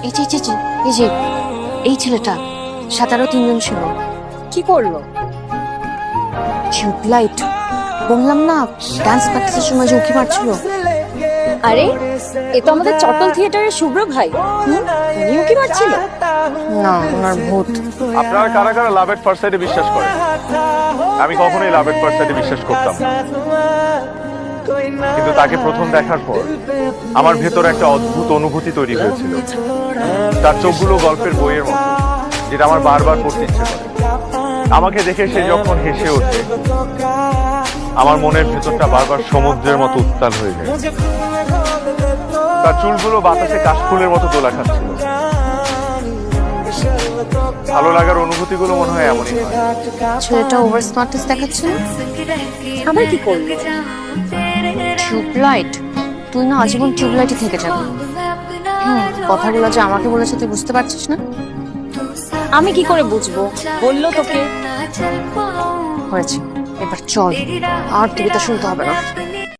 এই যে এই যে এই যে এই ছেলেটা সাথে আরো তিনজন ছিল। কি করলো? টিউবলাইট, বললাম না ডান্স প্র্যাকটিসের সময় যে উঁকি মারছিল। আরে এ তো আমাদের চটল থিয়েটারের শুভ্র ভাই। উনিও কি মারছিল? না, ওনার ভূত। আপনারা কারা কারা লাভ এট ফার্স্ট সাইটে বিশ্বাস করেন? আমি কখনোই লাভ এট ফার্স্ট সাইটে বিশ্বাস করতাম না, কিন্তু তাকে প্রথম দেখার পর আমার ভেতর একটা অদ্ভুত অনুভূতি তৈরি হয়েছিল। তার চোখগুলো গল্পের বইয়ের মতো, যেটা আমার বারবার পড়তে ইচ্ছে করে। আমাকে দেখে সে যখন হেসে ওঠে, আমার মনের ভেতরটা বারবার সমুদ্রের মতো উত্তাল হয়ে যায়। তার চুলগুলো বাতাসে কাশফুলের মতো দোলা খাচ্ছিল। ভালো লাগার অনুভূতিগুলো মনে হয় এমনই হয়। ছেলেটা ওভার স্মার্টনেস দেখাচ্ছে না? আবার কি করলো? টিউবলাইট, তুই না আজীবন টিউবলাইটই থেকে যাবি। কথাগুলো যে আমাকে বলেছে তুই বুঝতে পারছিস না? আমি কি করে বুঝবো? বললো তোকে। হয়েছে, এবার চল, আর তোকে তো শুনতে হবে না।